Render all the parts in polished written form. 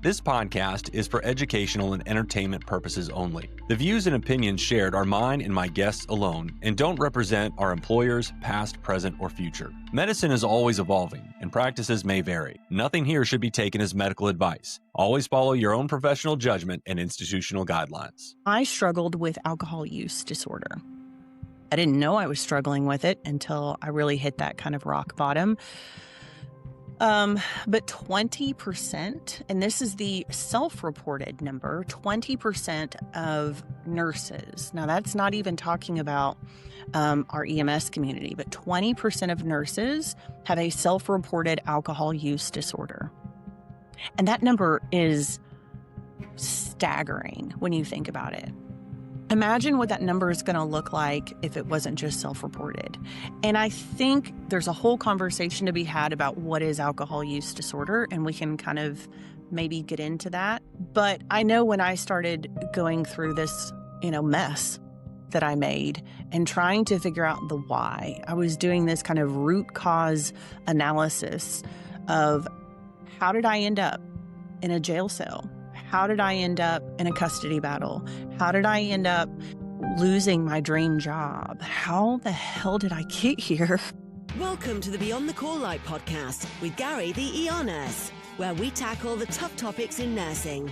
This podcast is for educational and entertainment purposes only. The views and opinions shared are mine and my guests alone and don't represent our employers, past, present, or future. Medicine is always evolving and practices may vary. Nothing here should be taken as medical advice. Always follow your own professional judgment and institutional guidelines. I struggled with alcohol use disorder. I didn't know I was struggling with it until I really hit that kind of rock bottom. But 20%, and this is the self-reported number, 20% of nurses, now that's not even talking about our EMS community, but 20% of nurses have a self-reported alcohol use disorder. And that number is staggering when you think about it. Imagine what that number is going to look like if it wasn't just self-reported. And I think there's a whole conversation to be had about what is alcohol use disorder, and we can kind of maybe get into that. But I know when I started going through this, mess that I made and trying to figure out the why, I was doing this kind of root cause analysis of how did I end up in a jail cell? How did I end up in a custody battle? How did I end up losing my dream job? How the hell did I get here? Welcome to the Beyond the Call Light podcast with Gary, the ER nurse, where we tackle the tough topics in nursing.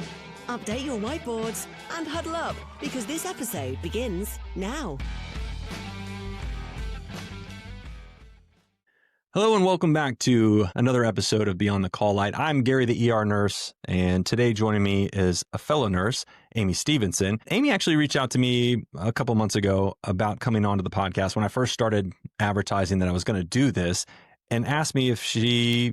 Update your whiteboards and huddle up because this episode begins now. Hello and welcome back to another episode of Beyond the Call Light. I'm Gary, the ER nurse, and today joining me is a fellow nurse, Amy Stevenson. Amy actually reached out to me a couple months ago about coming onto the podcast when I first started advertising that I was going to do this, and asked me if she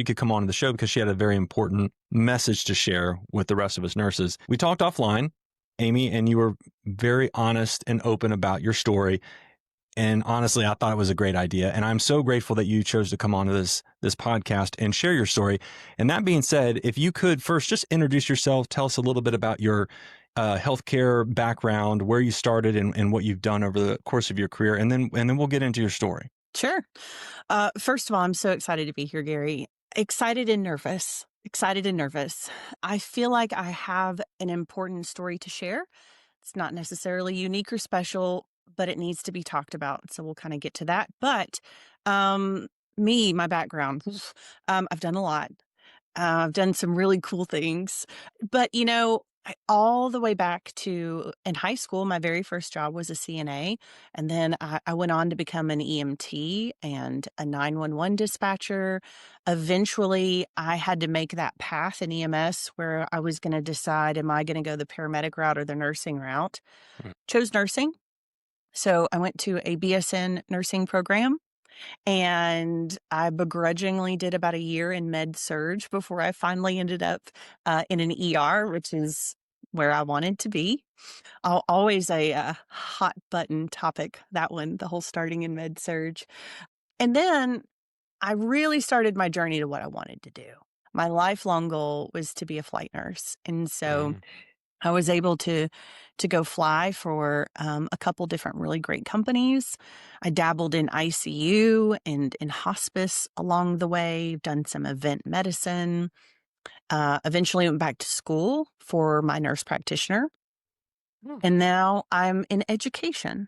could come on to the show because she had a very important message to share with the rest of us nurses. We talked offline, Amy, and you were very honest and open about your story. And honestly, I thought it was a great idea. And I'm so grateful that you chose to come on to this podcast and share your story. And that being said, if you could first just introduce yourself, tell us a little bit about your healthcare background, where you started and what you've done over the course of your career. And then we'll get into your story. Sure. First of all, I'm so excited to be here, Gary. Excited and nervous. I feel like I have an important story to share. It's not necessarily unique or special, but it needs to be talked about. So we'll kind of get to that. But my background, I've done a lot. I've done some really cool things. But, all the way back to in high school, my very first job was a CNA. And then I went on to become an EMT and a 911 dispatcher. Eventually, I had to make that path in EMS where I was going to decide, am I going to go the paramedic route or the nursing route? Chose nursing. So I went to a BSN nursing program, and I begrudgingly did about a year in med surg before I finally ended up in an ER, which is where I wanted to be. Always a hot button topic, that one, the whole starting in med surg. And then I really started my journey to what I wanted to do. My lifelong goal was to be a flight nurse. And so I was able to go fly for a couple different really great companies. I dabbled in ICU and in hospice along the way, done some event medicine, eventually went back to school for my nurse practitioner. And now I'm in education,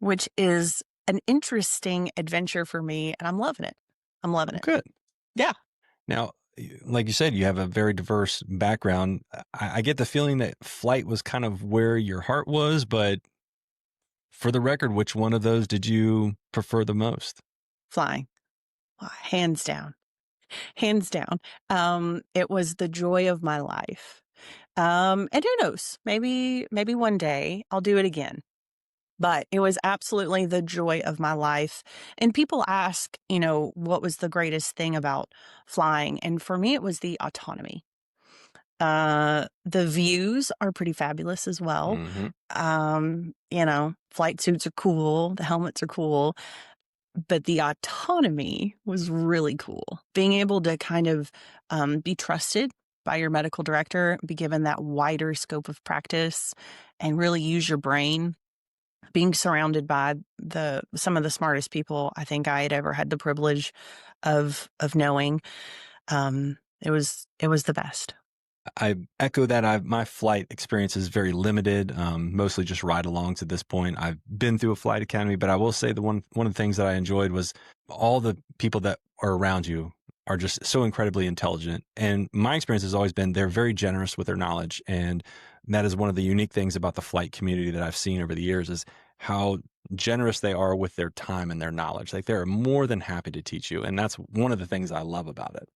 which is an interesting adventure for me, and I'm loving it. Good. Yeah. Now, like you said, you have a very diverse background. I get the feeling that flight was kind of where your heart was, but for the record, which one of those did you prefer the most? Flying. Hands down. It was the joy of my life. And who knows, maybe one day I'll do it again. But it was absolutely the joy of my life. And people ask, what was the greatest thing about flying? And for me, it was the autonomy. The views are pretty fabulous as well. Flight suits are cool. The helmets are cool. But the autonomy was really cool. Being able to kind of be trusted by your medical director, be given that wider scope of practice, and really use your brain. Being surrounded by some of the smartest people I think I had ever had the privilege of knowing, it was the best. I echo that. My flight experience is very limited, mostly just ride-alongs at this point. I've been through a flight academy, but I will say one of the things that I enjoyed was all the people that are around you are just so incredibly intelligent. And my experience has always been they're very generous with their knowledge. And that is one of the unique things about the flight community that I've seen over the years is how generous they are with their time and their knowledge. Like they're more than happy to teach you. And that's one of the things I love about it.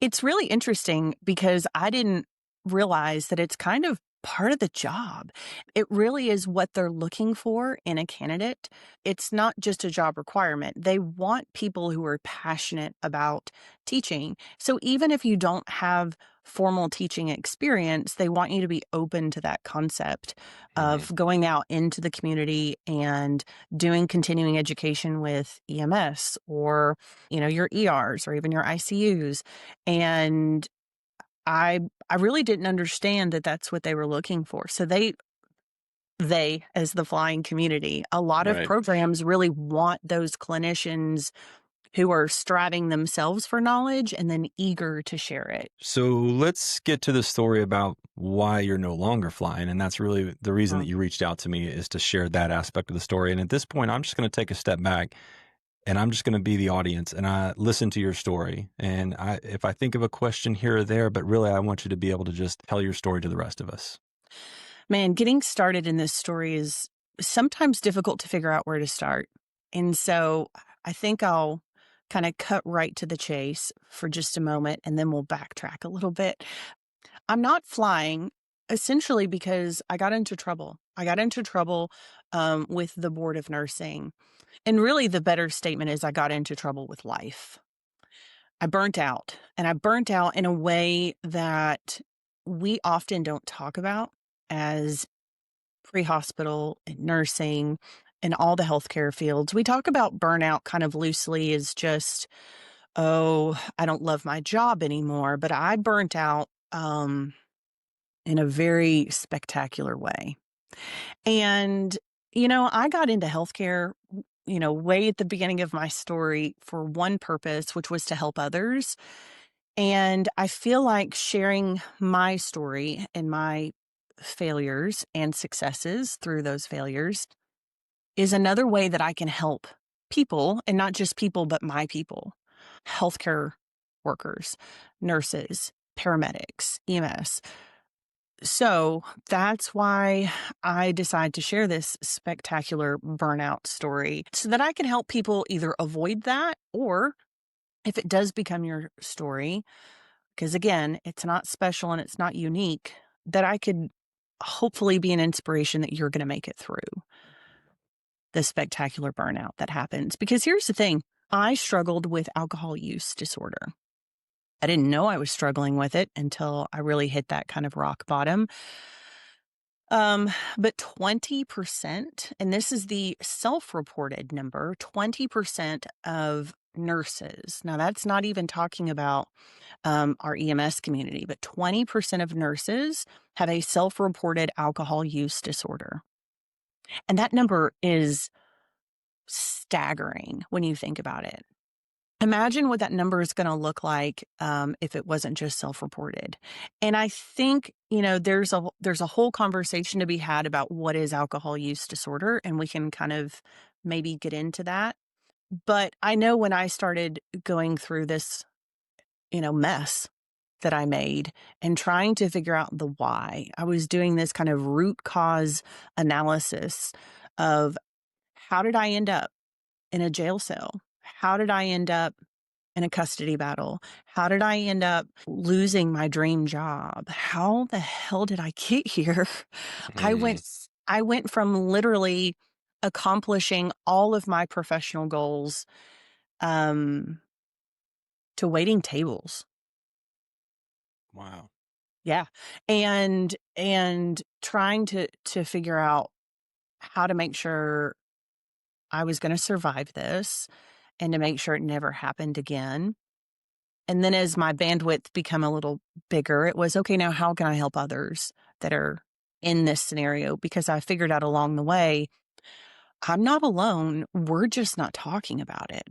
It's really interesting because I didn't realize that it's kind of part of the job. It really is what they're looking for in a candidate. It's not just a job requirement. They want people who are passionate about teaching. So even if you don't have formal teaching experience, they want you to be open to that concept Mhm. of going out into the community and doing continuing education with EMS or, your ERs or even your ICUs. And I I really didn't understand that that's what they were looking for. So they as the flying community, a lot of Right. programs really want those clinicians who are striving themselves for knowledge and then eager to share it. So let's get to the story about why you're no longer flying. And that's really the reason that Mm. you reached out to me is to share that aspect of the story. And at this point, I'm just going to take a step back and I'm just going to be the audience and I listen to your story. And if I think of a question here or there, but really I want you to be able to just tell your story to the rest of us. Man, getting started in this story is sometimes difficult to figure out where to start. And so I think I'll kind of cut right to the chase for just a moment and then we'll backtrack a little bit. I'm not flying essentially because I got into trouble. I got into trouble with the board of nursing. And really, the better statement is I got into trouble with life. I burnt out, and I burnt out in a way that we often don't talk about as pre hospital and nursing and all the healthcare fields. We talk about burnout kind of loosely as just, oh, I don't love my job anymore. But I burnt out in a very spectacular way. And, I got into healthcare, way at the beginning of my story for one purpose, which was to help others. And I feel like sharing my story and my failures and successes through those failures is another way that I can help people and not just people, but my people, healthcare workers, nurses, paramedics, EMS. So that's why I decided to share this spectacular burnout story so that I can help people either avoid that or if it does become your story, because again, it's not special and it's not unique, that I could hopefully be an inspiration that you're going to make it through the spectacular burnout that happens. Because here's the thing, I struggled with alcohol use disorder. I didn't know I was struggling with it until I really hit that kind of rock bottom. But 20%, and this is the self-reported number, 20% of nurses. Now that's not even talking about our EMS community, but 20% of nurses have a self-reported alcohol use disorder. And that number is staggering when you think about it. Imagine what that number is going to look like if it wasn't just self-reported. And I think there's a whole conversation to be had about what is alcohol use disorder, and we can kind of maybe get into that. But I know when I started going through this, mess that I made and trying to figure out the why, I was doing this kind of root cause analysis of how did I end up in a jail cell? How did I end up in a custody battle? How did I end up losing my dream job? How the hell did I get here? I Mm, went I went from literally accomplishing all of my professional goals um to waiting tables. wow. Yeah. And trying to figure out how to make sure I was going to survive this and to make sure it never happened again. And then as my bandwidth become a little bigger, it was, okay, now how can I help others that are in this scenario? Because I figured out along the way, I'm not alone. We're just not talking about it.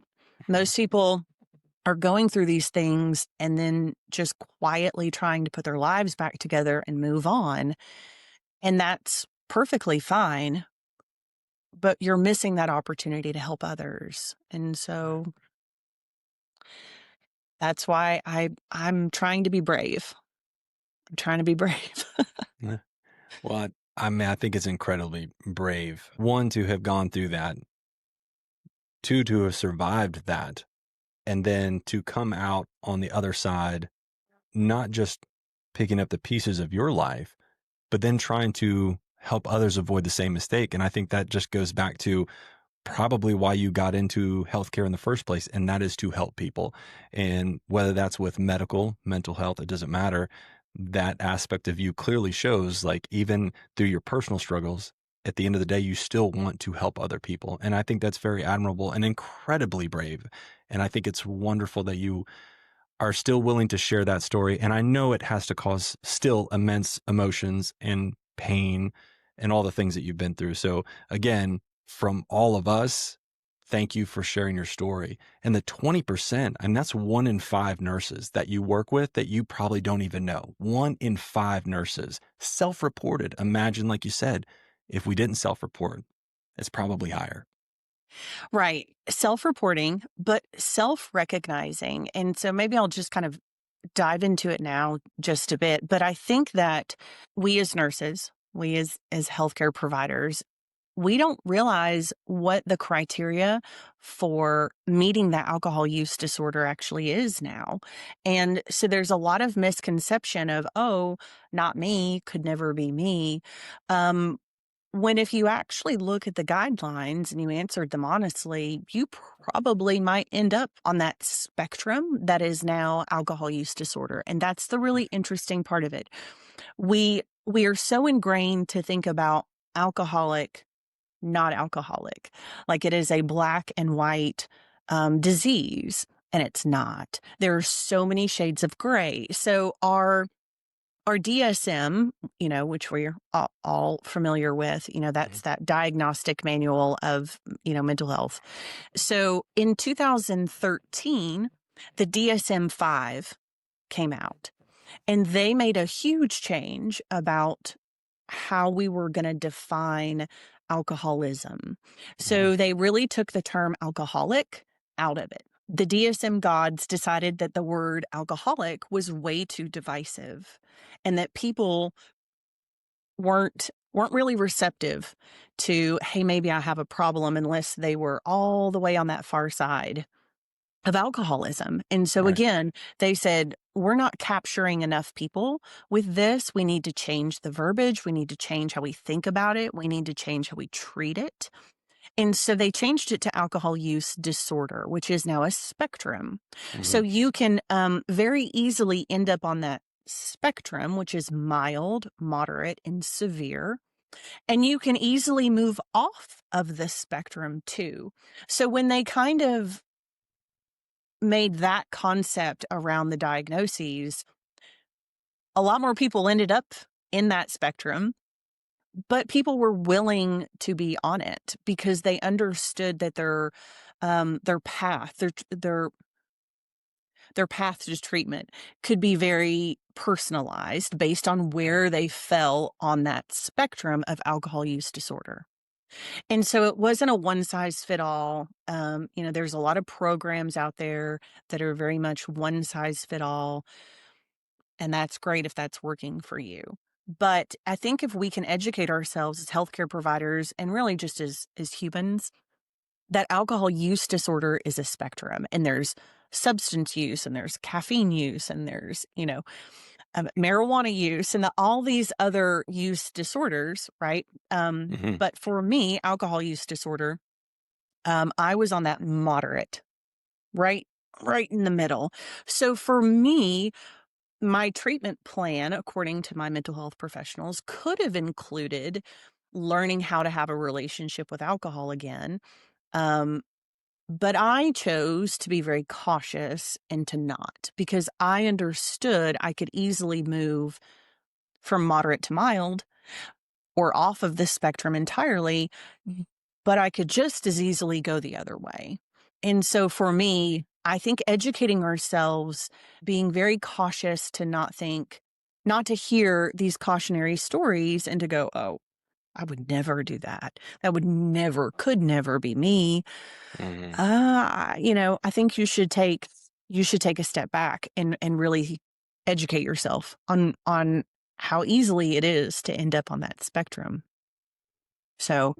Most people are going through these things and then just quietly trying to put their lives back together and move on. And that's perfectly fine, but you're missing that opportunity to help others. And so that's why I'm trying to be brave. I'm trying to be brave. Yeah. Well, I mean, I think it's incredibly brave. One, to have gone through that. Two, to have survived that. And then to come out on the other side, not just picking up the pieces of your life, but then trying to help others avoid the same mistake. And I think that just goes back to probably why you got into healthcare in the first place, and that is to help people. And whether that's with medical, mental health, it doesn't matter. That aspect of you clearly shows, like, even through your personal struggles, at the end of the day, you still want to help other people. And I think that's very admirable and incredibly brave. And I think it's wonderful that you are still willing to share that story. And I know it has to cause still immense emotions and pain and all the things that you've been through. So again, from all of us, thank you for sharing your story. And the 20%, and that's 1 in 5 nurses that you work with that you probably don't even know. 1 in 5 nurses self-reported. Imagine, like you said, if we didn't self-report, it's probably higher. Right. Self-reporting, but self-recognizing. And so maybe I'll just kind of dive into it now just a bit. But I think that we as nurses, we as healthcare providers, we don't realize what the criteria for meeting that alcohol use disorder actually is now. And so there's a lot of misconception of, oh, not me, could never be me. Um, when if you actually look at the guidelines and you answered them honestly, you probably might end up on that spectrum that is now alcohol use disorder. And that's the really interesting part of it. We are so ingrained to think about alcoholic, not alcoholic, like it is a black and white disease, and it's not. There are so many shades of gray. So our DSM, which we're all familiar with, that's that diagnostic manual of, mental health. So in 2013, the DSM-5 came out, and they made a huge change about how we were going to define alcoholism. So they really took the term alcoholic out of it. The DSM gods decided that the word alcoholic was way too divisive and that people weren't really receptive to, hey, maybe I have a problem, unless they were all the way on that far side of alcoholism. And so Right. again, they said, we're not capturing enough people with this. We need to change the verbiage. We need to change how we think about it. We need to change how we treat it. And so they changed it to alcohol use disorder, which is now a spectrum. So you can very easily end up on that spectrum, which is mild, moderate, and severe. And you can easily move off of the spectrum too. So when they kind of made that concept around the diagnoses, a lot more people ended up in that spectrum, but people were willing to be on it because they understood that their path, their path to treatment could be very personalized based on where they fell on that spectrum of alcohol use disorder. And so it wasn't a one size fit all. There's a lot of programs out there that are very much one size fit all. And that's great if that's working for you. But I think if we can educate ourselves as healthcare providers and really just as humans, that alcohol use disorder is a spectrum, and there's substance use and there's caffeine use and there's, marijuana use and all these other use disorders, right? But for me, alcohol use disorder, I was on that moderate, right in the middle. So for me, my treatment plan, according to my mental health professionals, could have included learning how to have a relationship with alcohol again. But I chose to be very cautious and to not, because I understood I could easily move from moderate to mild or off of the spectrum entirely, but I could just as easily go the other way. And so for me, I think educating ourselves, being very cautious to not to hear these cautionary stories and to go, oh, I would never do that. That could never be me. Hmm. I think you should take a step back and really educate yourself on how easily it is to end up on that spectrum. So,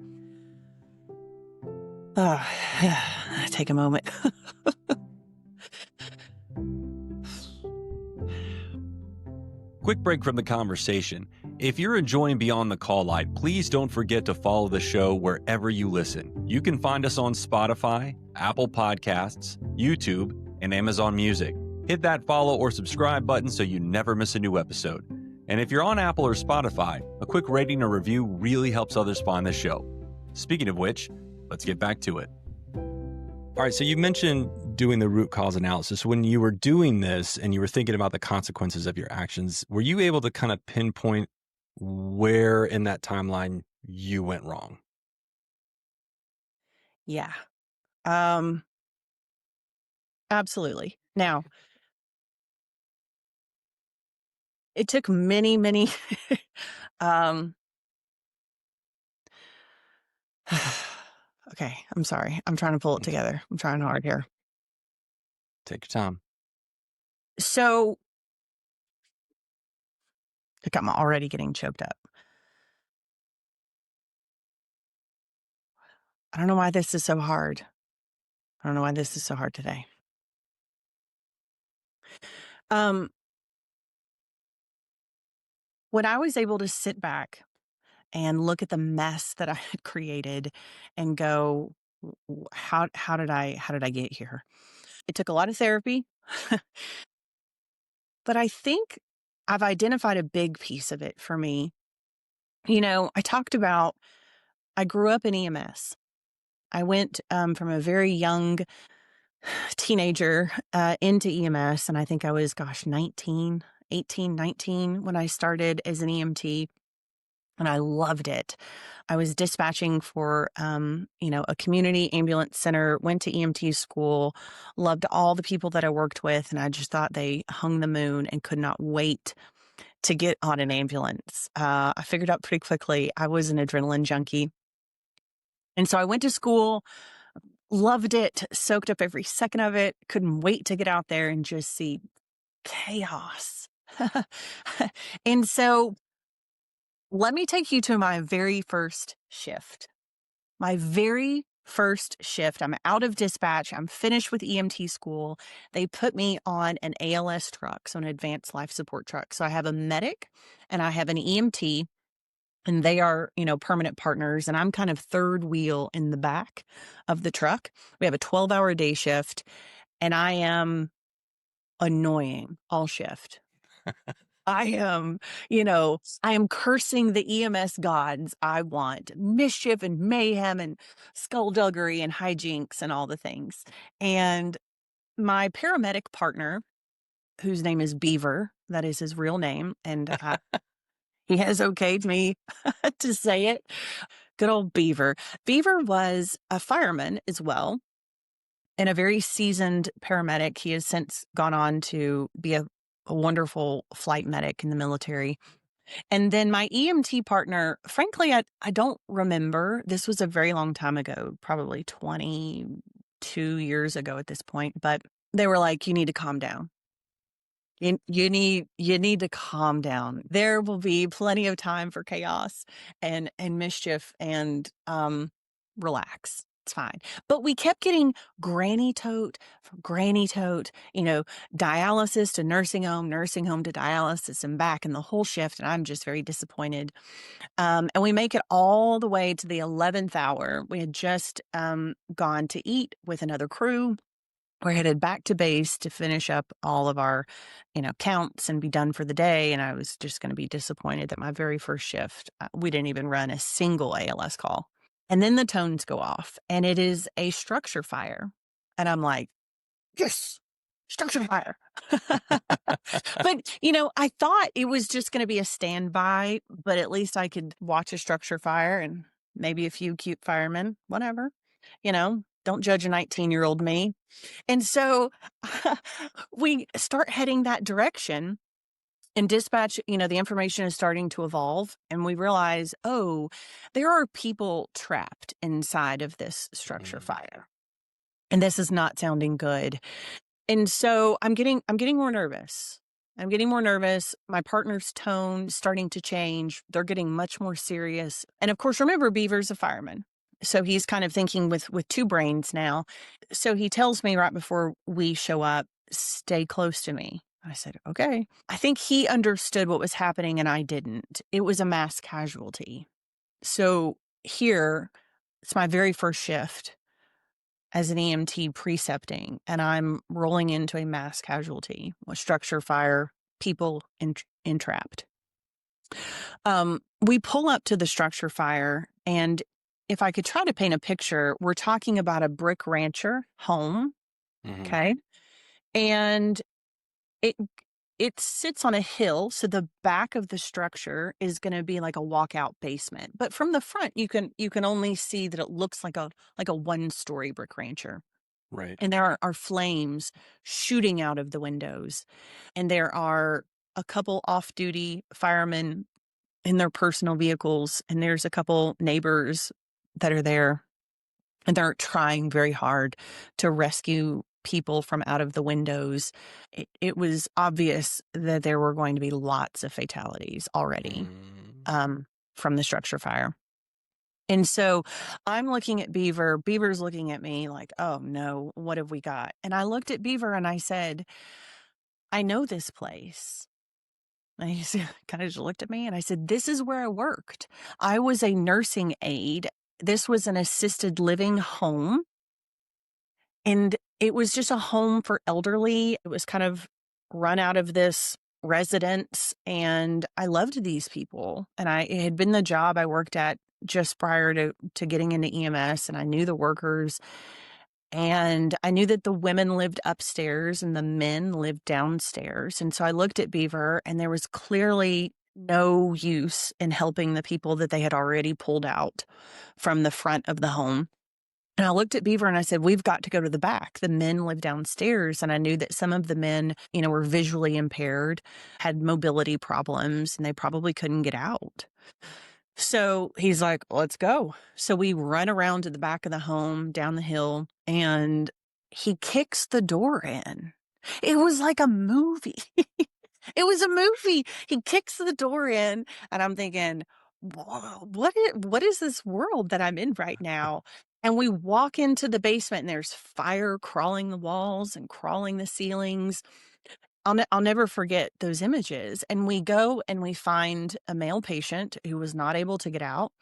uh, take a moment. Quick break from the conversation. If you're enjoying Beyond the Call Light, please don't forget to follow the show wherever you listen. You can find us on Spotify, Apple Podcasts, YouTube, and Amazon Music. Hit that follow or subscribe button so you never miss a new episode. And if you're on Apple or Spotify, a quick rating or review really helps others find the show. Speaking of which, let's get back to it. All right, so you mentioned doing the root cause analysis. When you were doing this and you were thinking about the consequences of your actions, were you able to kind of pinpoint where in that timeline you went wrong? Yeah. Um, Absolutely. Now, it took many, many um okay, I'm sorry. I'm trying to pull it together. I'm trying hard here. Take your time. So, look, I'm already getting choked up. I don't know why this is so hard. I don't know why this is so hard today. Um, when I was able to sit back and look at the mess that I had created and go, how did I get here? It took a lot of therapy, but I think I've identified a big piece of it for me. I talked about I grew up in EMS. I went from a very young teenager into EMS, and I think I was, 19 when I started as an EMT, and I loved it. I was dispatching for, a community ambulance center, went to EMT school, loved all the people that I worked with, and I just thought they hung the moon and could not wait to get on an ambulance. I figured out pretty quickly I was an adrenaline junkie. And so I went to school, loved it, soaked up every second of it, couldn't wait to get out there and just see chaos. And so let me take you to my very first shift. My very first shift. I'm out of dispatch. I'm finished with EMT school. They put me on an ALS truck, so an advanced life support truck. So I have a medic and I have an EMT, and they are, permanent partners. And I'm kind of third wheel in the back of the truck. We have a 12-hour day shift, and I am annoying all shift. I am cursing the EMS gods. I want mischief and mayhem and skullduggery and hijinks and all the things. And my paramedic partner, whose name is Beaver, that is his real name, and he has okayed me to say it. Good old Beaver. Beaver was a fireman as well and a very seasoned paramedic. He has since gone on to be a wonderful flight medic in the military. And then my EMT partner, frankly, I don't remember. This was a very long time ago, probably 22 years ago at this point. But they were like, you need to calm down. You need to calm down. There will be plenty of time for chaos and mischief and relax. It's fine. But we kept getting granny tote from granny tote, dialysis to nursing home to dialysis and back and the whole shift. And I'm just very disappointed. And we make it all the way to the 11th hour. We had just gone to eat with another crew. We're headed back to base to finish up all of our, counts and be done for the day. And I was just going to be disappointed that my very first shift, we didn't even run a single ALS call. And then the tones go off, and it is a structure fire. And I'm like, yes, structure fire. But, I thought it was just going to be a standby, but at least I could watch a structure fire and maybe a few cute firemen, whatever, Don't judge a 19-year-old me. And so we start heading that direction. And dispatch, the information is starting to evolve. And we realize, oh, there are people trapped inside of this structure fire. And this is not sounding good. And so I'm getting more nervous. I'm getting more nervous. My partner's tone starting to change. They're getting much more serious. And of course, remember, Beaver's a fireman. So he's kind of thinking with two brains now. So he tells me right before we show up, stay close to me. I said, okay. I think he understood what was happening and I didn't. It was a mass casualty. So here, it's my very first shift as an EMT precepting, and I'm rolling into a mass casualty, a structure fire, people entrapped. We pull up to the structure fire, and if I could try to paint a picture, we're talking about a brick rancher home, okay? And it sits on a hill, so the back of the structure is going to be like a walkout basement. But from the front, you can only see that it looks like a one-story brick rancher. Right. And there are flames shooting out of the windows. And there are a couple off-duty firemen in their personal vehicles, and there's a couple neighbors that are there, and they're trying very hard to rescue people from out of the windows. It was obvious that there were going to be lots of fatalities already from the structure fire. And so I'm looking at Beaver. Beaver's looking at me like, oh no, what have we got? And I looked at Beaver and I said, I know this place. And he kind of just looked at me and I said, this is where I worked. I was a nursing aide. This was an assisted living home. And it was just a home for elderly. It was kind of run out of this residence. And I loved these people. And it had been the job I worked at just prior to getting into EMS. And I knew the workers. And I knew that the women lived upstairs and the men lived downstairs. And so I looked at Beaver, and there was clearly no use in helping the people that they had already pulled out from the front of the home. And I looked at Beaver and I said, we've got to go to the back. The men live downstairs. And I knew that some of the men, were visually impaired, had mobility problems, and they probably couldn't get out. So he's like, let's go. So we run around to the back of the home, down the hill, and he kicks the door in. It was like a movie. It was a movie. He kicks the door in, and I'm thinking, whoa, what is this world that I'm in right now? And we walk into the basement, and there's fire crawling the walls and crawling the ceilings. I'll never forget those images. And we go and we find a male patient who was not able to get out.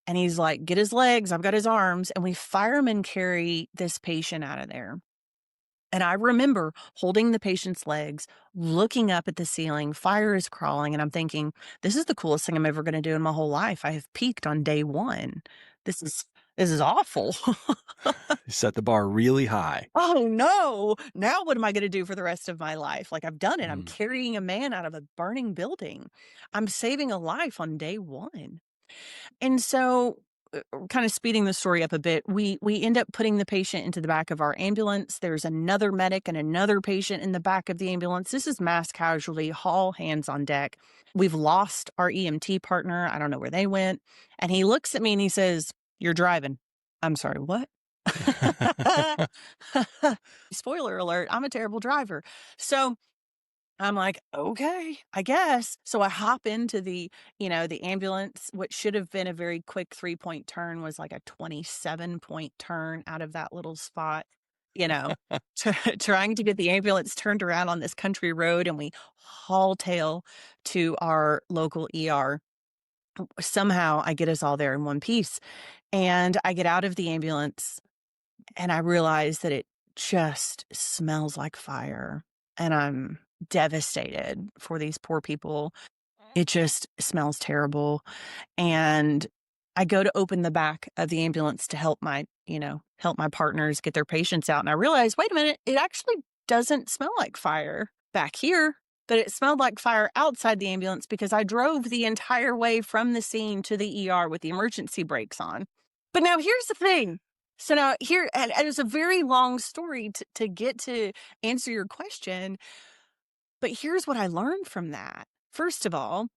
And he's like, get his legs, I've got his arms. And we firemen carry this patient out of there. And I remember holding the patient's legs, looking up at the ceiling, fire is crawling. And I'm thinking, this is the coolest thing I'm ever going to do in my whole life. I have peaked on day one. This is awful. You set the bar really high. Oh no. Now what am I going to do for the rest of my life? Like, I've done it. I'm carrying a man out of a burning building. I'm saving a life on day one. And so, kind of speeding the story up a bit, we end up putting the patient into the back of our ambulance. There's another medic and another patient in the back of the ambulance. This is mass casualty, all hands on deck. We've lost our EMT partner. I don't know where they went. And he looks at me and he says, you're driving. I'm sorry, what? Spoiler alert, I'm a terrible driver. So I'm like, okay, I guess. So I hop into the ambulance. What should have been a very quick 3-point turn was like a 27-point turn out of that little spot, trying to get the ambulance turned around on this country road. And we haul tail to our local ER. Somehow I get us all there in one piece. And I get out of the ambulance and I realize that it just smells like fire. And I'm devastated for these poor people. It just smells terrible. And I go to open the back of the ambulance to help my partners get their patients out. And I realize, wait a minute, it actually doesn't smell like fire back here, but it smelled like fire outside the ambulance because I drove the entire way from the scene to the ER with the emergency brakes on. But now here's the thing. So now here, and it's a very long story to get to answer your question, but here's what I learned from that. First of all,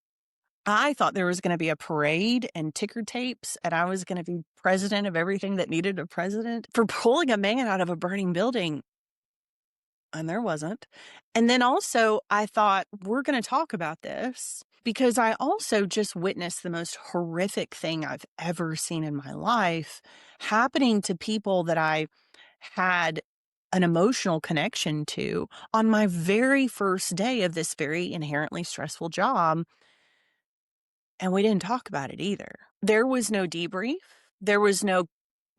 I thought there was going to be a parade and ticker tapes, and I was going to be president of everything that needed a president for pulling a man out of a burning building. And there wasn't. And then also, I thought, we're going to talk about this because I also just witnessed the most horrific thing I've ever seen in my life happening to people that I had an emotional connection to on my very first day of this very inherently stressful job. And we didn't talk about it either. There was no debrief. There was no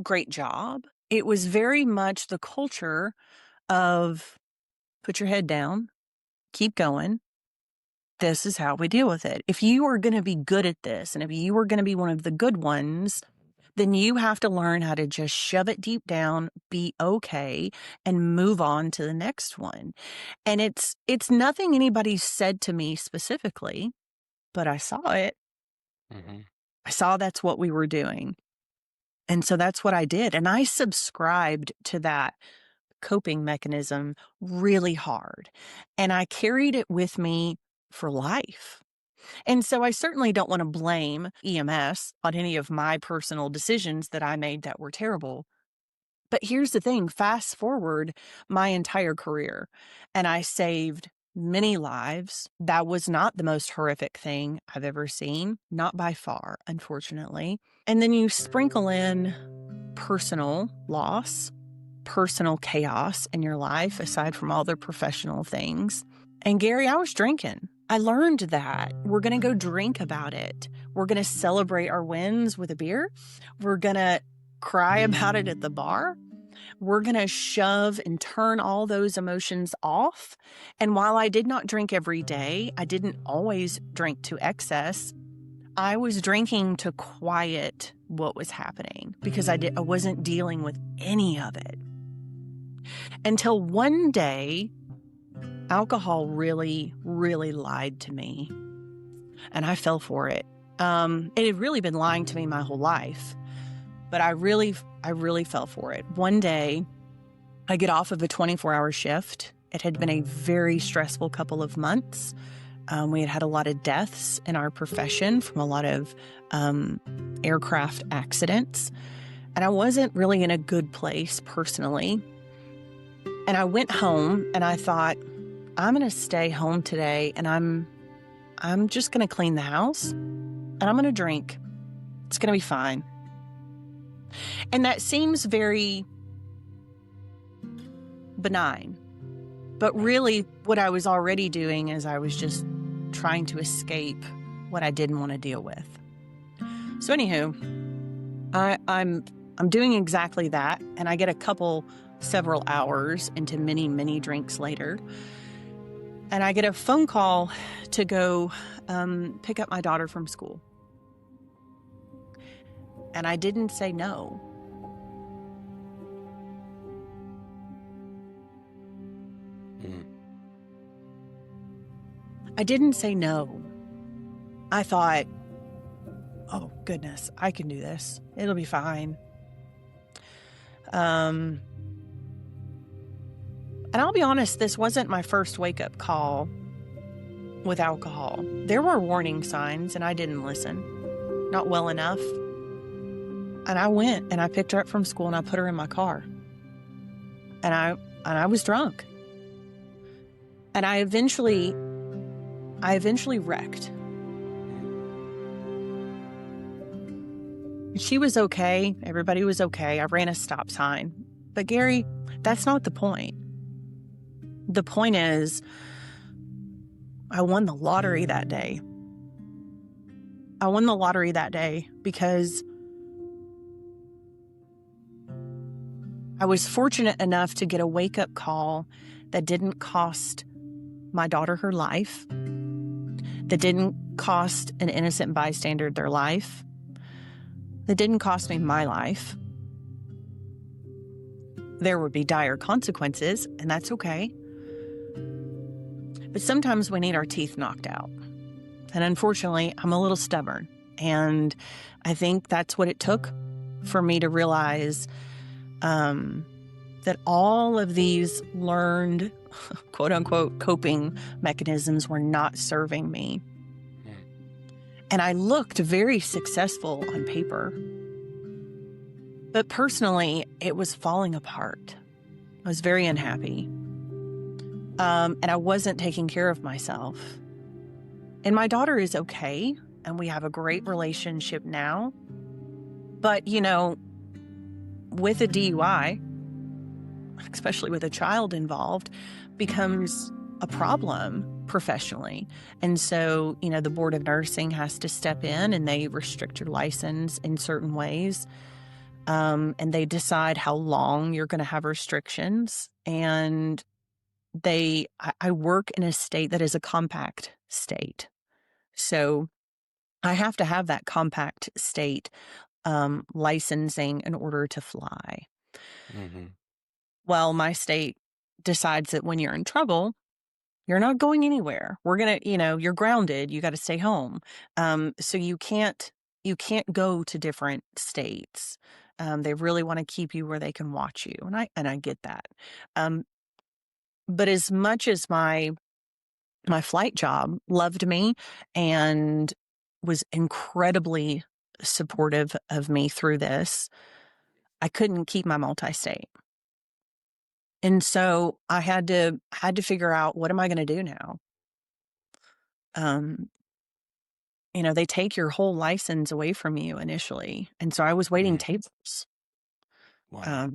great job. It was very much the culture of put your head down, keep going. This is how we deal with it. If you are going to be good at this, and if you are going to be one of the good ones, then you have to learn how to just shove it deep down, be okay, and move on to the next one. And it's nothing anybody said to me specifically, but I saw it. Mm-hmm. I saw that's what we were doing. And so that's what I did. And I subscribed to that coping mechanism really hard. And I carried it with me for life. And so I certainly don't want to blame EMS on any of my personal decisions that I made that were terrible. But here's the thing, fast forward my entire career, and I saved many lives. That was not the most horrific thing I've ever seen, not by far, unfortunately. And then you sprinkle in personal loss, personal chaos in your life, aside from all the professional things. And Gary, I was drinking. I learned that we're going to go drink about it. We're going to celebrate our wins with a beer. We're going to cry about it at the bar. We're going to shove and turn all those emotions off. And while I did not drink every day, I didn't always drink to excess. I was drinking to quiet what was happening because I wasn't dealing with any of it. Until one day, alcohol really, really lied to me. And I fell for it. It had really been lying to me my whole life. But I really fell for it. One day, I get off of a 24-hour shift. It had been a very stressful couple of months. We had had a lot of deaths in our profession from a lot of aircraft accidents. And I wasn't really in a good place personally. And I went home and I thought, I'm going to stay home today and I'm just going to clean the house and I'm going to drink. It's going to be fine. And that seems very benign. But really what I was already doing is I was just trying to escape what I didn't want to deal with. So anywho, I'm doing exactly that. And I get several hours into many, many drinks later. And I get a phone call to go pick up my daughter from school. And I didn't say no. I didn't say no. I thought, oh, goodness, I can do this. It'll be fine. And I'll be honest, this wasn't my first wake-up call with alcohol. There were warning signs, and I didn't listen. Not well enough. And I went, and I picked her up from school, and I put her in my car. And I was drunk. And I eventually wrecked. She was okay. Everybody was okay. I ran a stop sign. But Gary, that's not the point. The point is, I won the lottery that day. I won the lottery that day because I was fortunate enough to get a wake-up call that didn't cost my daughter her life, that didn't cost an innocent bystander their life, that didn't cost me my life. There would be dire consequences, and that's okay. But sometimes we need our teeth knocked out. And unfortunately, I'm a little stubborn. And I think that's what it took for me to realize um, that all of these learned, quote unquote, coping mechanisms were not serving me. And I looked very successful on paper. But personally, it was falling apart. I was very unhappy. And I wasn't taking care of myself. And my daughter is okay, and we have a great relationship now. But, with a DUI, especially with a child involved, becomes a problem professionally. And so, the Board of Nursing has to step in and they restrict your license in certain ways. And they decide how long you're going to have restrictions. And I work in a state that is a compact state. So I have to have that compact state licensing in order to fly. Mm-hmm. Well, my state decides that when you're in trouble, you're not going anywhere. We're going to, you're grounded. You got to stay home. So you can't go to different states. They really want to keep you where they can watch you. And I get that. But as much as my flight job loved me and was incredibly supportive of me through this, I couldn't keep my multi-state. And so I had to figure out, what am I going to do now? They take your whole license away from you initially. And so I was waiting tables. Wow.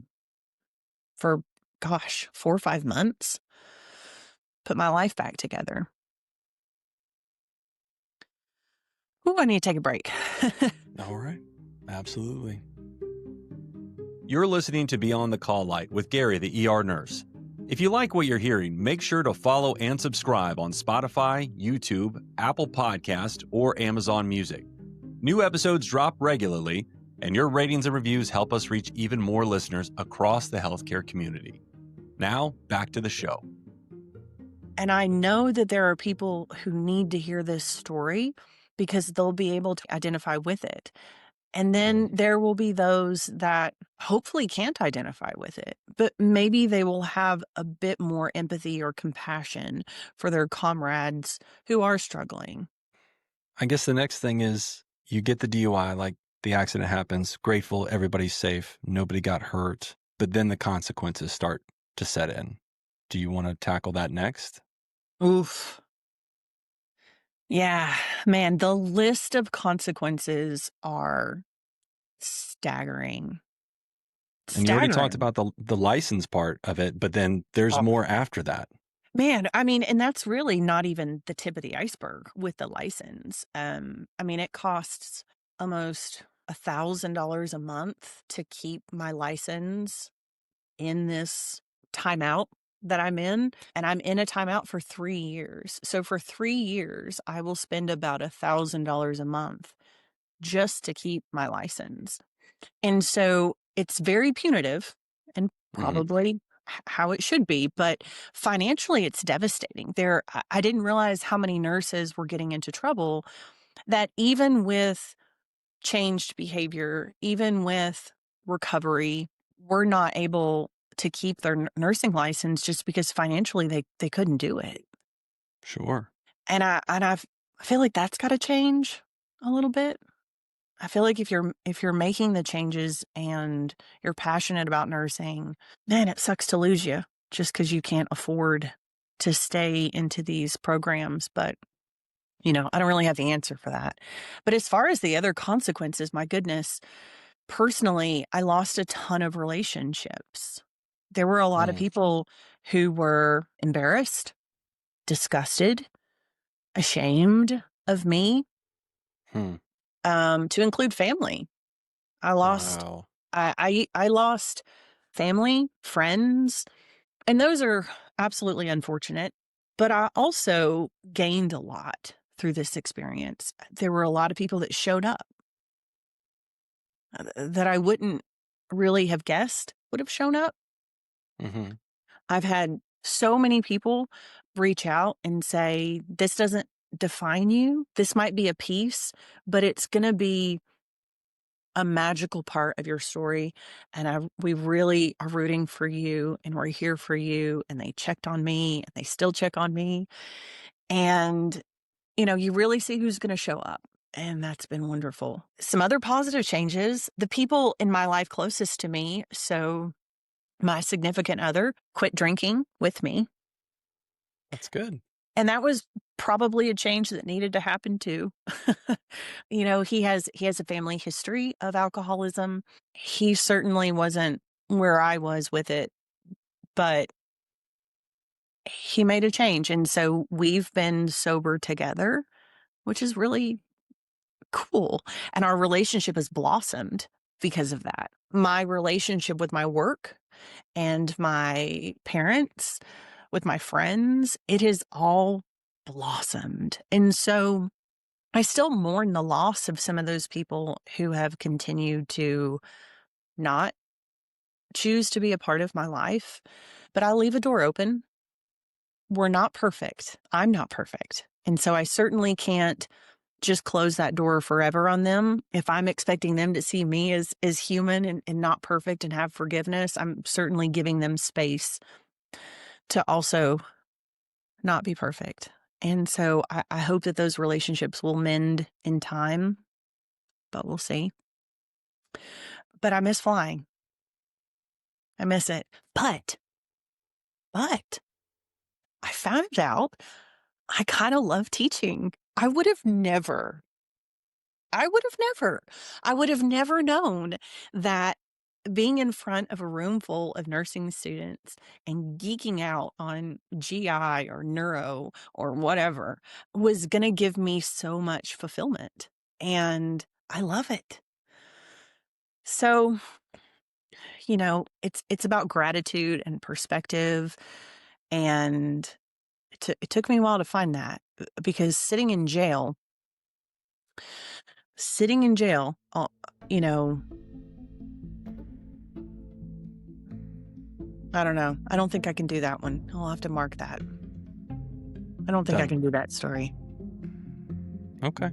For 4 or 5 months, put my life back together. Ooh, I need to take a break. All right. Absolutely. You're listening to Beyond the Call Light with Gary, the ER nurse. If you like what you're hearing, make sure to follow and subscribe on Spotify, YouTube, Apple Podcast, or Amazon Music. New episodes drop regularly, and your ratings and reviews help us reach even more listeners across the healthcare community. Now, back to the show. And I know that there are people who need to hear this story because they'll be able to identify with it. And then there will be those that hopefully can't identify with it, but maybe they will have a bit more empathy or compassion for their comrades who are struggling. I guess the next thing is you get the DUI, like the accident happens, grateful, everybody's safe, nobody got hurt, but then the consequences start to set in. Do you want to tackle that next? Oof. Yeah, man, the list of consequences are staggering. And you already talked about the license part of it, but then there's more after that. Man, and that's really not even the tip of the iceberg with the license. It costs almost $1,000 a month to keep my license in this timeout that I'm in. And I'm in a timeout for 3 years. So for 3 years, I will spend about $1,000 a month just to keep my license. And so it's very punitive and probably how it should be, but financially it's devastating. I didn't realize how many nurses were getting into trouble, that even with changed behavior, even with recovery, were not able to keep their nursing license just because financially they couldn't do it. Sure. And I feel like that's got to change a little bit. I feel like if you're making the changes and you're passionate about nursing, man, it sucks to lose you just because you can't afford to stay into these programs. But, I don't really have the answer for that. But as far as the other consequences, my goodness, personally, I lost a ton of relationships. There were a lot of people who were embarrassed, disgusted, ashamed of me. To include family. I lost, Wow. I lost family, friends, and those are absolutely unfortunate. But I also gained a lot through this experience. There were a lot of people that showed up that I wouldn't really have guessed would have shown up. I've had so many people reach out and say, this doesn't define you. This might be a piece, but it's going to be a magical part of your story. And we really are rooting for you and we're here for you. And they checked on me and they still check on me. And, you really see who's going to show up. And that's been wonderful. Some other positive changes, the people in my life closest to me. So my significant other quit drinking with me. That's good. And that was probably a change that needed to happen too. He has a family history of alcoholism. He certainly wasn't where I was with it, but he made a change. And so we've been sober together, which is really cool. And our relationship has blossomed because of that. My relationship with my work and my parents, with my friends, it has all blossomed. And so I still mourn the loss of some of those people who have continued to not choose to be a part of my life, but I leave a door open. We're not perfect. I'm not perfect. And so I certainly can't just close that door forever on them. If I'm expecting them to see me as human and not perfect and have forgiveness, I'm certainly giving them space to also not be perfect. And so I hope that those relationships will mend in time, but we'll see. But I miss flying. I miss it. But I found out I kind of love teaching. I would have never known that being in front of a room full of nursing students and geeking out on GI or neuro or whatever was going to give me so much fulfillment. And I love it. So, it's about gratitude and perspective. And it took me a while to find that because sitting in jail, you know, I don't know. I don't think I can do that one. I'll have to mark that. I don't think I Done. can do that story. Okay.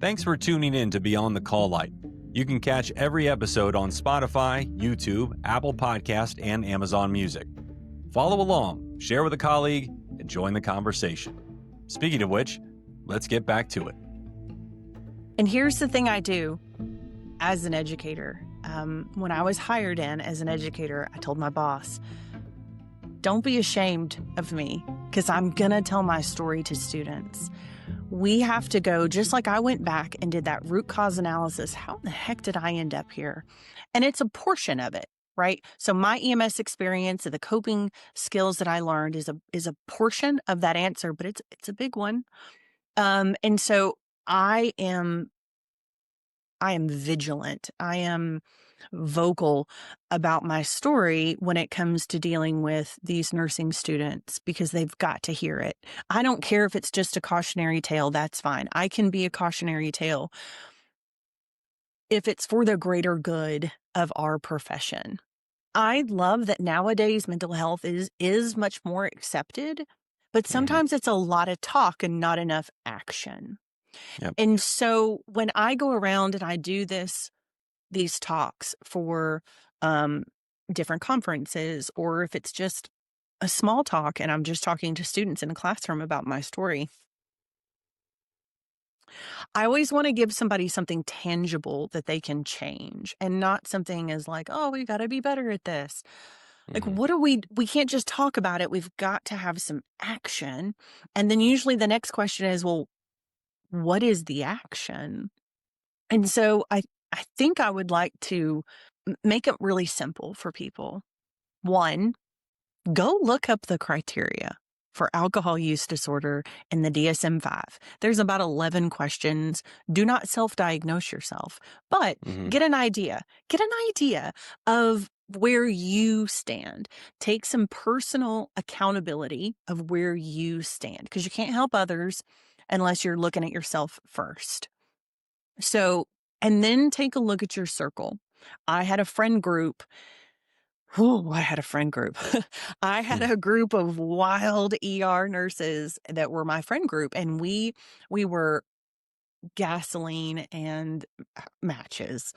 Thanks for tuning in to Beyond the Call Light. You can catch every episode on Spotify, YouTube, Apple Podcast, and Amazon Music. Follow along, share with a colleague, and join the conversation. Speaking of which, let's get back to it. And here's the thing I do as an educator. When I was hired in as an educator, I told my boss, don't be ashamed of me because I'm going to tell my story to students. We have to go, just like I went back and did that root cause analysis. How in the heck did I end up here? And it's a portion of it, right? So my EMS experience and the coping skills that I learned is a portion of that answer, but it's a big one. And so I am vigilant. I am vocal about my story when it comes to dealing with these nursing students because they've got to hear it. I don't care if it's just a cautionary tale. That's fine. I can be a cautionary tale if it's for the greater good of our profession. I love that nowadays mental health is much more accepted, but sometimes it's a lot of talk and not enough action. Yep. And so when I go around and I do these talks for different conferences, or if it's just a small talk and I'm just talking to students in a classroom about my story, I always want to give somebody something tangible that they can change and not something as like, oh, we got to be better at this. Like, what do we can't just talk about it. We've got to have some action. And then usually the next question is, well, what is the action? And so I think I would like to make it really simple for people. One, go look up the criteria for alcohol use disorder in the DSM-5. There's about 11 questions. Do not self-diagnose yourself, but get an idea. Get an idea of where you stand. Take some personal accountability of where you stand because you can't help others unless you're looking at yourself first. So, and then take a look at your circle. I had a friend group. I had a group of wild ER nurses that were my friend group. And we were gasoline and matches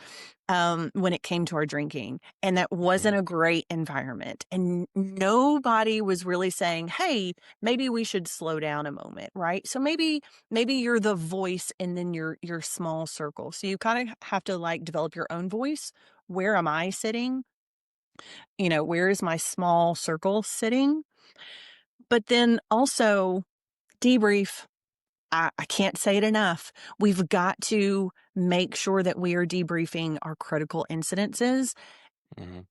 when it came to our drinking. And that Mhm. wasn't a great environment. And nobody was really saying, hey, maybe we should slow down a moment, right? So maybe you're the voice and then your small circle. So you kind of have to like develop your own voice. Where am I sitting? Where is my small circle sitting? But then also debrief. I can't say it enough. We've got to make sure that we are debriefing our critical incidences Mhm.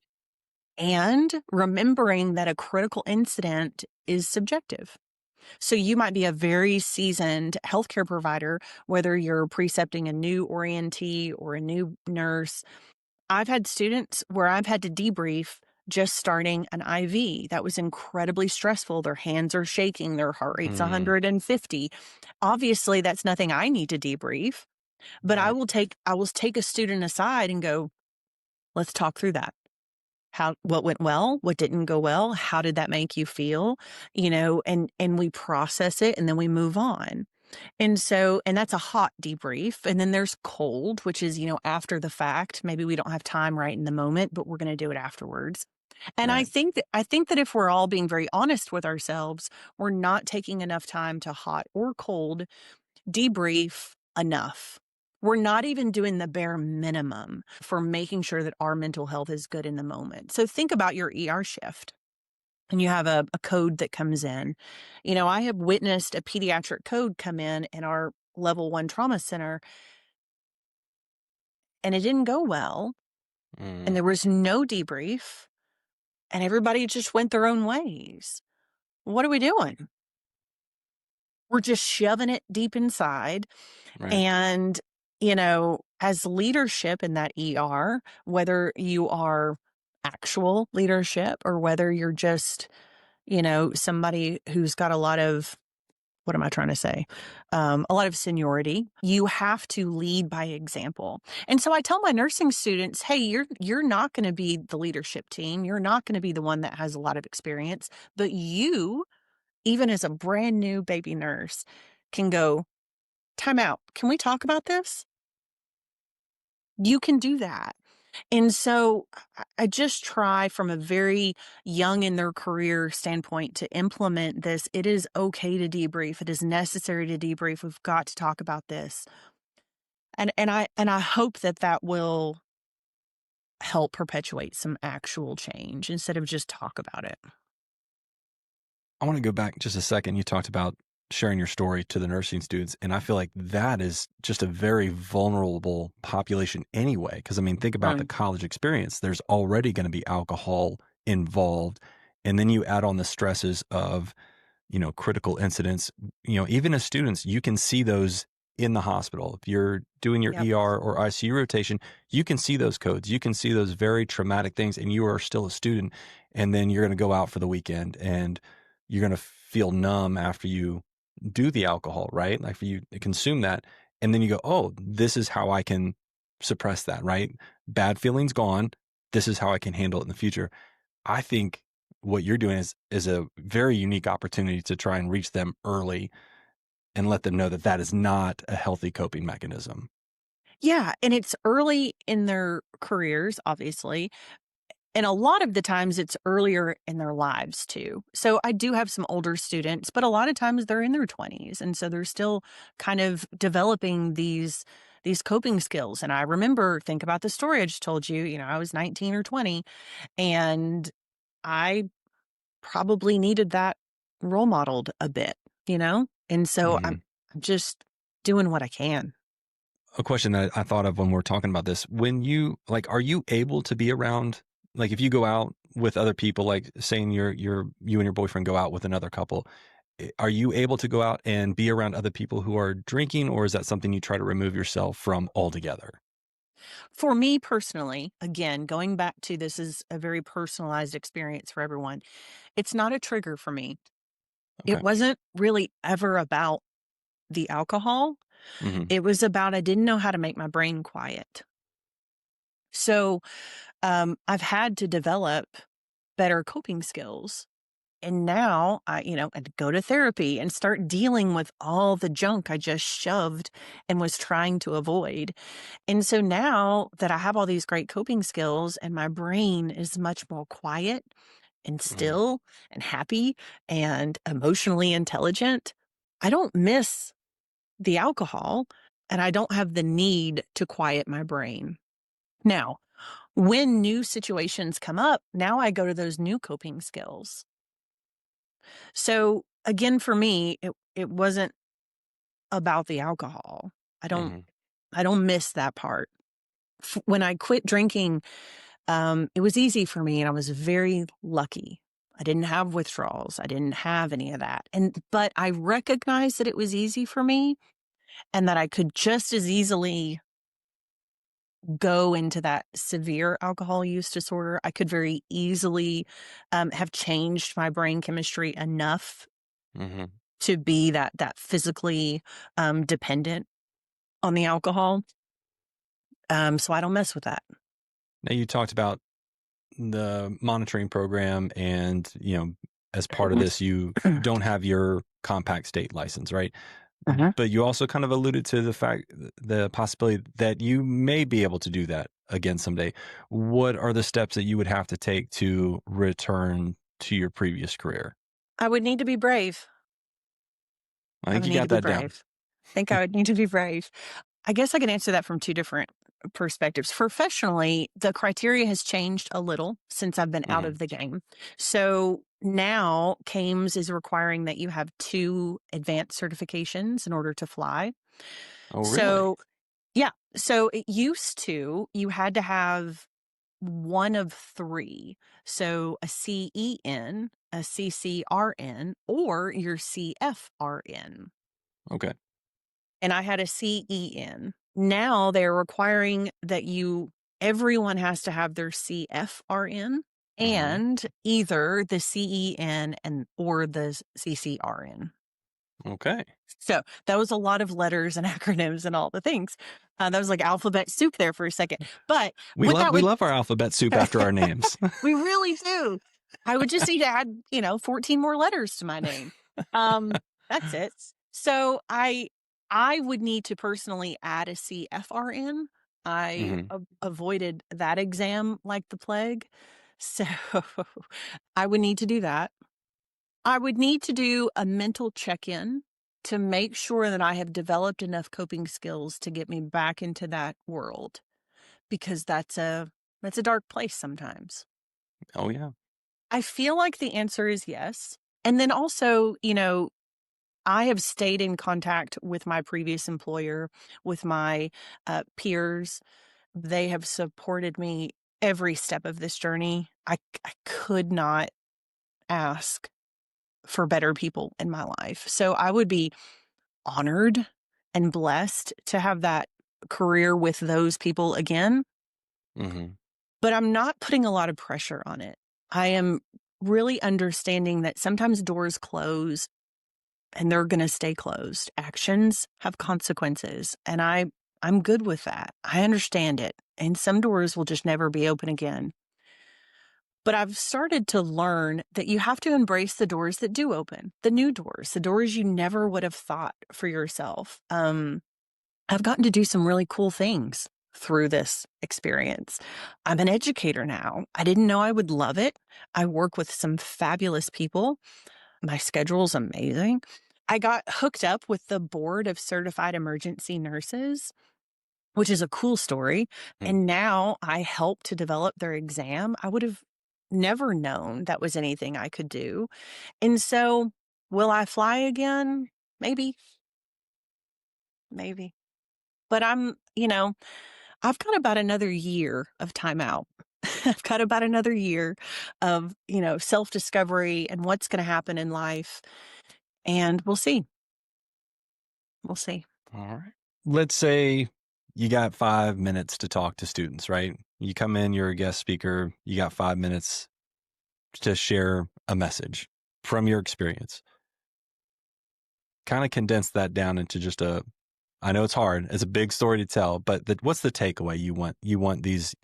and remembering that a critical incident is subjective. So you might be a very seasoned healthcare provider, whether you're precepting a new orientee or a new nurse. I've had students where I've had to debrief just starting an IV. That was incredibly stressful. Their hands are shaking, their heart rate's Mm, 150. Obviously, that's nothing I need to debrief, but I right. will take a student aside and go, "Let's talk through that. What went well? What didn't go well? How did that make you feel?" And we process it and then we move on. And that's a hot debrief. And then there's cold, which is, after the fact. Maybe we don't have time right in the moment, but we're going to do it afterwards. And I Right. think that if we're all being very honest with ourselves, we're not taking enough time to hot or cold debrief enough. We're not even doing the bare minimum for making sure that our mental health is good in the moment. So think about your ER shift and you have a code that comes in. I have witnessed a pediatric code come in our level 1 trauma center, and it didn't go well. And Mm, there was no debrief, and everybody just went their own ways. What are we doing? We're just shoving it deep inside. right. And, as leadership in that ER, whether you are actual leadership or whether you're just, somebody who's got a lot of, what am I trying to say? A lot of seniority. You have to lead by example. And so I tell my nursing students, hey, you're not going to be the leadership team. You're not going to be the one that has a lot of experience, but you, even as a brand new baby nurse, can go, time out. Can we talk about this? You can do that. And so I just try from a very young in their career standpoint to implement this. It is okay to debrief. It is necessary to debrief. We've got to talk about this. And I hope that will help perpetuate some actual change instead of just talk about it. I want to go back just a second. You talked about sharing your story to the nursing students, and I feel like that is just a very vulnerable population anyway. Because I mean, think about the Right. college experience. There's already going to be alcohol involved, and then you add on the stresses of critical incidents. Even as students, you can see those in the hospital. If you're doing your Yep. ER or ICU rotation, you can see those codes. You can see those very traumatic things, and you are still a student. And then you're going to go out for the weekend, and you're going to feel numb after you do the alcohol, right? Like for you to consume that, and then you go, "Oh, this is how I can suppress that." Right? Bad feelings gone. This is how I can handle it in the future. I think what you're doing is a very unique opportunity to try and reach them early and let them know that that is not a healthy coping mechanism. Yeah. And it's early in their careers, obviously. And a lot of the times it's earlier in their lives too. So I do have some older students, but a lot of times they're in their 20s. And so they're still kind of developing these coping skills. And I remember, think about the story I just told you, I was 19 or 20 and I probably needed that role modeled a bit. And so I'm Mhm. just doing what I can. A question that I thought of when we're talking about this, when you like, are you able to be around, like if you go out with other people, like saying you and your boyfriend go out with another couple, are you able to go out and be around other people who are drinking, or is that something you try to remove yourself from altogether? For me personally, again, going back to this is a very personalized experience for everyone. It's not a trigger for me. It Okay. wasn't really ever about the alcohol. Hmm. It was about I didn't know how to make my brain quiet. So I've had to develop better coping skills. And now I'd go to therapy and start dealing with all the junk I just shoved and was trying to avoid. And so now that I have all these great coping skills and my brain is much more quiet and Mhm. still and happy and emotionally intelligent, I don't miss the alcohol and I don't have the need to quiet my brain. Now, when new situations come up, now I go to those new coping skills. So again, for me, it wasn't about the alcohol. I don't Mhm. I don't miss that part. When I quit drinking, it was easy for me, and I was very lucky. I didn't have withdrawals. I didn't have any of that, but I recognized that it was easy for me, and that I could just as easily go into that severe alcohol use disorder. I could very easily have changed my brain chemistry enough Mhm. to be that physically dependent on the alcohol. So I don't mess with that. Now you talked about the monitoring program and, as part of this, you don't have your compact state license, right? Uh-huh. But you also kind of alluded to the possibility that you may be able to do that again someday. What are the steps that you would have to take to return to your previous career? I would need to be brave. I I think would you need to got be that down. brave. I think I would need to be brave. I guess I can answer that from two different perspectives. Professionally, the criteria has changed a little since I've been out Hmm. of the game. So now CAMES is requiring that you have two advanced certifications in order to fly. Oh, really? So, yeah. So it used to, you had to have one of three. So a CEN, a CCRN, or your CFRN. Okay. And I had a CEN. Now they're requiring that everyone has to have their CFRN Hmm. and either the CEN or the CCRN. Okay. So that was a lot of letters and acronyms and all the things. That was like alphabet soup there for a second. But We what love that we would, love our alphabet soup after our names. we really do. I would just need to add, 14 more letters to my name. That's it. So I would need to personally add a CFRN. I Hmm. avoided that exam like the plague. So I would need to do that. I would need to do a mental check-in to make sure that I have developed enough coping skills to get me back into that world, because that's a dark place sometimes. Oh, yeah. I feel like the answer is yes. And then also, I have stayed in contact with my previous employer, with my peers. They have supported me every step of this journey. I could not ask for better people in my life. So I would be honored and blessed to have that career with those people again. Hmm. But I'm not putting a lot of pressure on it. I am really understanding that sometimes doors close and they're going to stay closed. Actions have consequences, and I'm good with that. I understand it. And some doors will just never be open again. But I've started to learn that you have to embrace the doors that do open, the new doors, the doors you never would have thought for yourself. I've gotten to do some really cool things through this experience. I'm an educator now. I didn't know I would love it. I work with some fabulous people. My schedule's amazing. I got hooked up with the board of certified emergency nurses, which is a cool story. And now I help to develop their exam. I would have never known that was anything I could do. And so, will I fly again? Maybe, maybe. But I've got about another year of time out. I've got about another year of, self discovery and what's going to happen in life. And we'll see. We'll see. All right. Let's say you got 5 minutes to talk to students, right? You come in, you're a guest speaker, you got 5 minutes to share a message from your experience. Kind of condense that down into just I know it's hard, it's a big story to tell, but what's the takeaway you want? You want these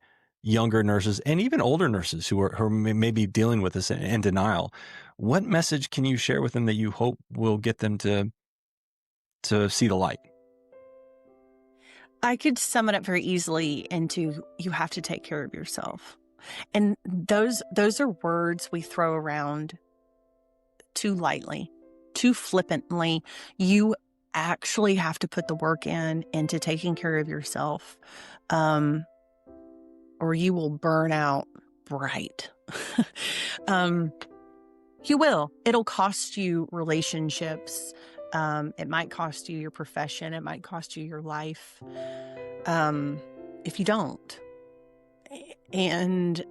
younger nurses and even older nurses who are maybe dealing with this in denial, what message can you share with them that you hope will get them to see the light? I could sum it up very easily into you have to take care of yourself. And those are words we throw around too lightly, too flippantly. You actually have to put the work into taking care of yourself, or you will burn out bright. You will. It'll cost you relationships. It might cost you your profession. It might cost you your life if you don't. And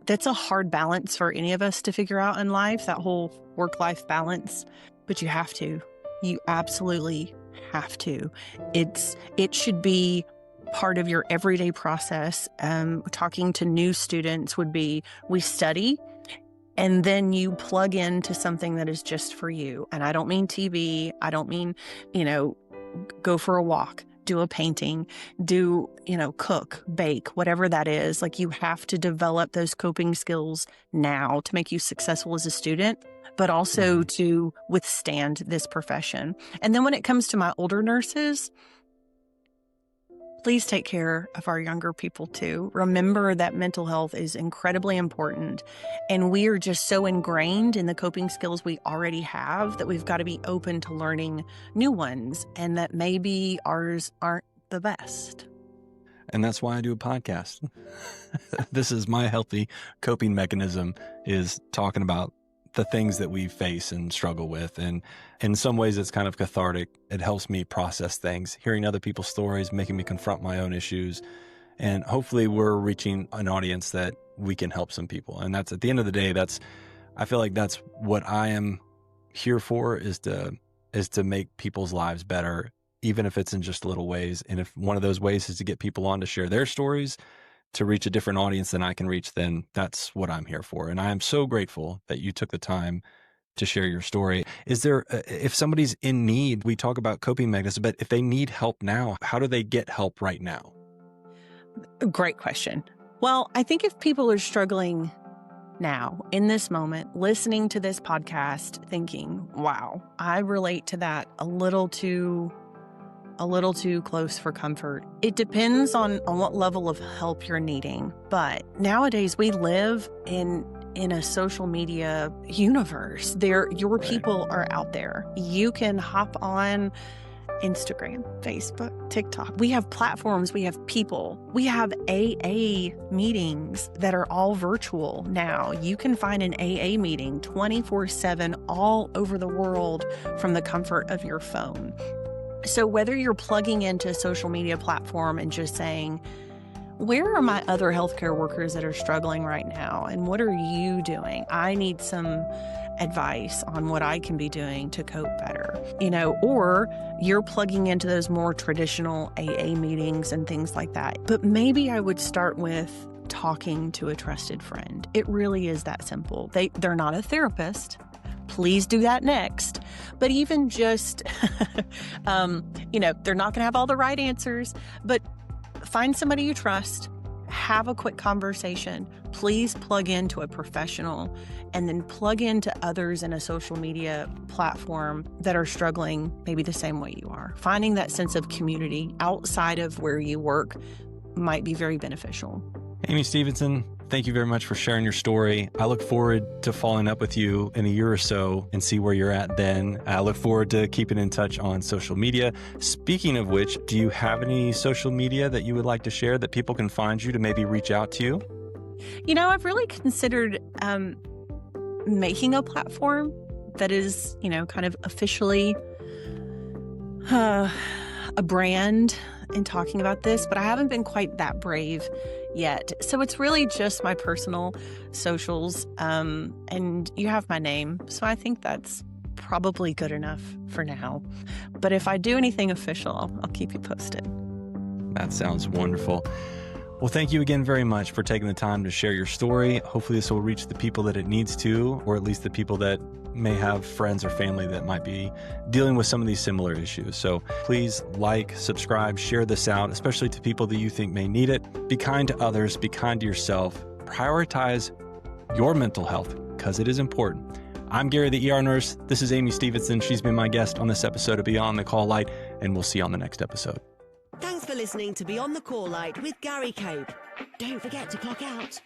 that's a hard balance for any of us to figure out in life, that whole work-life balance. But you have to. You absolutely have to. It should be part of your everyday process. Talking to new students would be, we study, and then you plug into something that is just for you. And I don't mean TV. I don't mean, go for a walk, do a painting, cook, bake, whatever that is. Like, you have to develop those coping skills now to make you successful as a student, but also to withstand this profession. And then when it comes to my older nurses, please take care of our younger people too. Remember that mental health is incredibly important, and we are just so ingrained in the coping skills we already have that we've got to be open to learning new ones, and that maybe ours aren't the best. And that's why I do a podcast. This is my healthy coping mechanism, is talking about the things that we face and struggle with. And in some ways, it's kind of cathartic. It helps me process things, hearing other people's stories, making me confront my own issues. And hopefully we're reaching an audience that we can help some people. And that's, at the end of the day, I feel like that's what I am here for, is to make people's lives better, even if it's in just little ways. And if one of those ways is to get people on to share their stories, to reach a different audience than I can reach, then that's what I'm here for. And I am so grateful that you took the time to share your story. Is there, if somebody's in need, we talk about coping mechanisms, but if they need help now, how do they get help right now? Great question. Well, I think if people are struggling now, in this moment, listening to this podcast, thinking, wow, I relate to that a little too close for comfort. It depends on what level of help you're needing. But nowadays we live in a social media universe. Your people are out there. You can hop on Instagram, Facebook, TikTok. We have platforms, we have people. We have AA meetings that are all virtual now. You can find an AA meeting 24/7 all over the world from the comfort of your phone. So whether you're plugging into a social media platform and just saying, where are my other healthcare workers that are struggling right now? And what are you doing? I need some advice on what I can be doing to cope better, or you're plugging into those more traditional AA meetings and things like that. But maybe I would start with talking to a trusted friend. It really is that simple. They're not a therapist. Please do that next. But even just, they're not going to have all the right answers, but find somebody you trust, have a quick conversation. Please plug into a professional, and then plug into others in a social media platform that are struggling maybe the same way you are. Finding that sense of community outside of where you work might be very beneficial. Amy Stevenson, thank you very much for sharing your story. I look forward to following up with you in a year or so and see where you're at then. I look forward to keeping in touch on social media. Speaking of which, do you have any social media that you would like to share that people can find you to maybe reach out to you? I've really considered making a platform that is, kind of officially a brand in talking about this, but I haven't been quite that brave yet. So it's really just my personal socials, and you have my name. So I think that's probably good enough for now. But if I do anything official, I'll keep you posted. That sounds wonderful. Well, thank you again very much for taking the time to share your story. Hopefully this will reach the people that it needs to, or at least the people that may have friends or family that might be dealing with some of these similar issues. So please like, subscribe, share this out, especially to people that you think may need it. Be kind to others, be kind to yourself. Prioritize your mental health because it is important. I'm Gary, the ER nurse. This is Amy Stevenson. She's been my guest on this episode of Beyond the Call Light, and we'll see you on the next episode. Thanks for listening to Beyond the Call Light with Gary Cope. Don't forget to clock out.